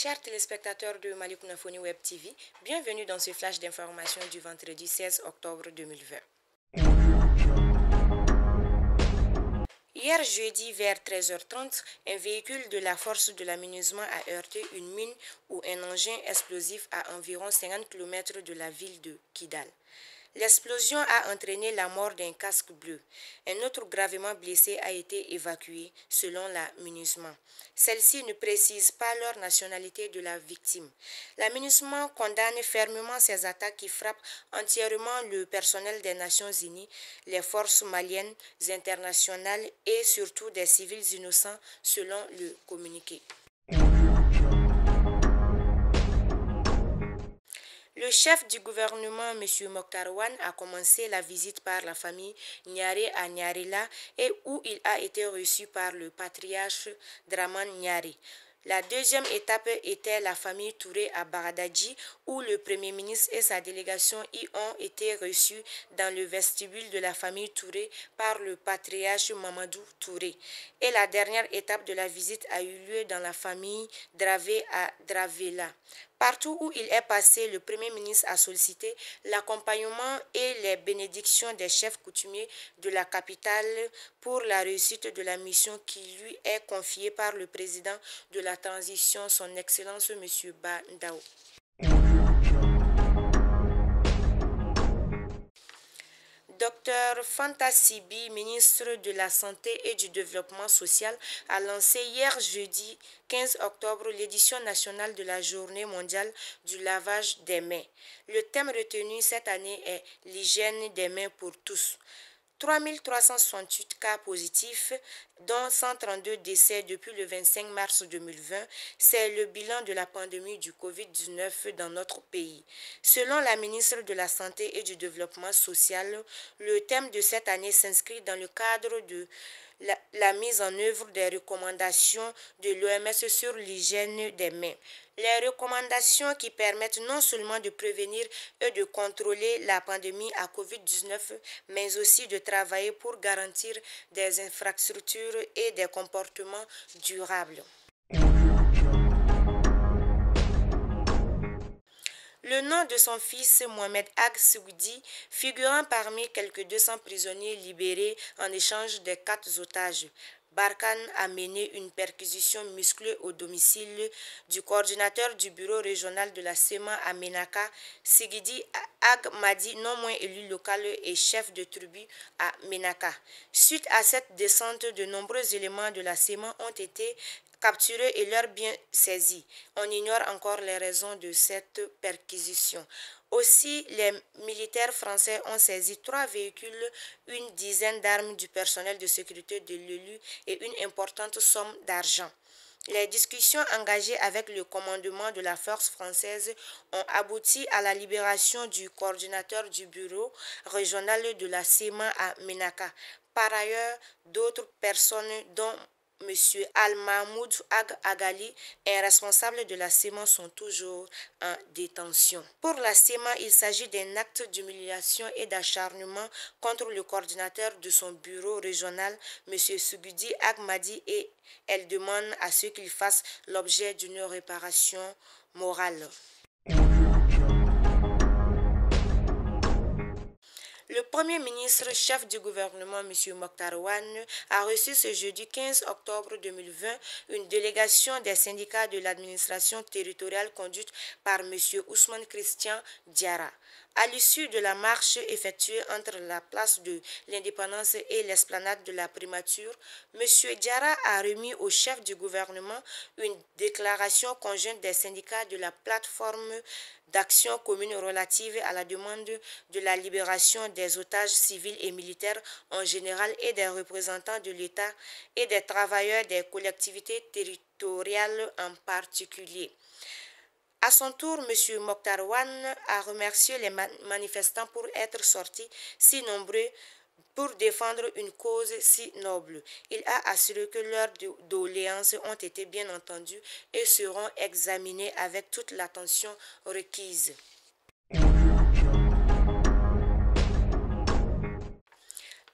Chers téléspectateurs de Malikounafoni Web TV, bienvenue dans ce flash d'information du vendredi 16 octobre 2020. Hier jeudi vers 13h30, un véhicule de la force de l'aménagement a heurté une mine ou un engin explosif à environ 50 km de la ville de Kidal. L'explosion a entraîné la mort d'un casque bleu. Un autre gravement blessé a été évacué selon l'aménagement. Celle-ci ne précise pas leur nationalité de la victime. L'aménagement condamne fermement ces attaques qui frappent entièrement le personnel des Nations Unies, les forces maliennes internationales et surtout des civils innocents selon le communiqué. Le chef du gouvernement, M. Mokhtar Wane, a commencé la visite par la famille Nyare à Nyarela et où il a été reçu par le patriarche Draman Nyare. La deuxième étape était la famille Touré à Baradadji, où le Premier ministre et sa délégation y ont été reçus dans le vestibule de la famille Touré par le patriarche Mamadou Touré. Et la dernière étape de la visite a eu lieu dans la famille Dravé à Dravela. Partout où il est passé, le Premier ministre a sollicité l'accompagnement et les bénédictions des chefs coutumiers de la capitale pour la réussite de la mission qui lui est confiée par le président de la transition, son Excellence M. Ba Ndao. Dr Fanta Sibi, ministre de la Santé et du Développement social, a lancé hier jeudi 15 octobre l'édition nationale de la Journée mondiale du lavage des mains. Le thème retenu cette année est l'hygiène des mains pour tous. 3368 cas positifs, dont 132 décès depuis le 25 mars 2020, c'est le bilan de la pandémie du Covid-19 dans notre pays. Selon la ministre de la Santé et du Développement social, le thème de cette année s'inscrit dans le cadre de la mise en œuvre des recommandations de l'OMS sur l'hygiène des mains. Les recommandations qui permettent non seulement de prévenir et de contrôler la pandémie à Covid-19, mais aussi de travailler pour garantir des infrastructures et des comportements durables. Le nom de son fils, Mohamed Ag Sougdi, figurant parmi quelques 200 prisonniers libérés en échange des 4 otages. Barkhane a mené une perquisition musclée au domicile du coordinateur du bureau régional de la SEMA à Ménaka, Sigidi Ag Madi, non moins élu local et chef de tribu à Ménaka. Suite à cette descente, de nombreux éléments de la SEMA ont été capturés et leurs biens saisis. On ignore encore les raisons de cette perquisition. Aussi, les militaires français ont saisi 3 véhicules, une dizaine d'armes du personnel de sécurité de l'élu et une importante somme d'argent. Les discussions engagées avec le commandement de la force française ont abouti à la libération du coordinateur du bureau régional de la SEMA à Ménaka. Par ailleurs, d'autres personnes dont M. Al-Mahmoud Ag Agali, un responsable de la SEMA, sont toujours en détention. Pour la SEMA, il s'agit d'un acte d'humiliation et d'acharnement contre le coordinateur de son bureau régional, M. Sougdi Ag Madi, et elle demande à ce qu'il fasse l'objet d'une réparation morale. Le Premier ministre, chef du gouvernement, M. Mokhtar Wane, a reçu ce jeudi 15 octobre 2020 une délégation des syndicats de l'administration territoriale conduite par M. Ousmane Christian Diarra. À l'issue de la marche effectuée entre la place de l'Indépendance et l'esplanade de la Primature, M. Diarra a remis au chef du gouvernement une déclaration conjointe des syndicats de la plateforme d'action commune relative à la demande de la libération des otages civils et militaires en général et des représentants de l'État et des travailleurs des collectivités territoriales en particulier. À son tour, M. Mokhtar Wane a remercié les manifestants pour être sortis si nombreux pour défendre une cause si noble. Il a assuré que leurs doléances ont été bien entendues et seront examinées avec toute l'attention requise.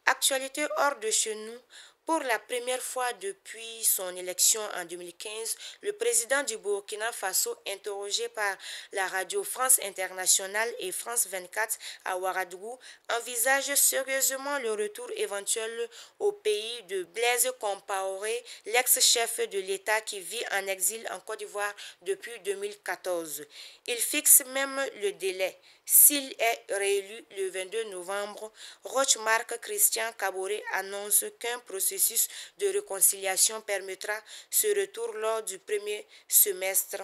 Actualité hors de chez nous. Pour la première fois depuis son élection en 2015, le président du Burkina Faso, interrogé par la radio France Internationale et France 24 à Ouagadougou, envisage sérieusement le retour éventuel au pays de Blaise Compaoré, l'ex-chef de l'État qui vit en exil en Côte d'Ivoire depuis 2014. Il fixe même le délai. S'il est réélu le 22 novembre, Roch-Marc Christian Kaboré annonce qu'un processus de réconciliation permettra ce retour lors du premier semestre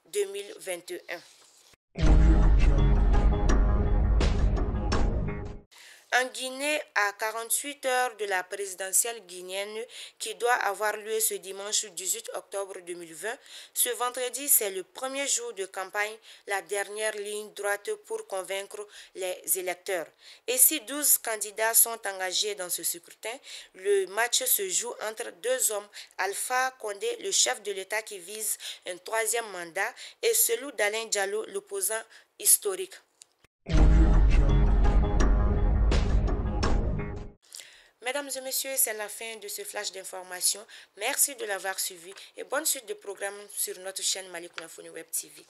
2021. En Guinée, à 48 heures de la présidentielle guinéenne qui doit avoir lieu ce dimanche 18 octobre 2020, ce vendredi, c'est le premier jour de campagne, la dernière ligne droite pour convaincre les électeurs. Et si 12 candidats sont engagés dans ce scrutin, le match se joue entre deux hommes, Alpha Condé, le chef de l'État qui vise un troisième mandat, et celui d'Alain Diallo, l'opposant historique. Mesdames et messieurs, c'est la fin de ce flash d'information. Merci de l'avoir suivi et bonne suite de programmes sur notre chaîne Malik Nafoni Web TV.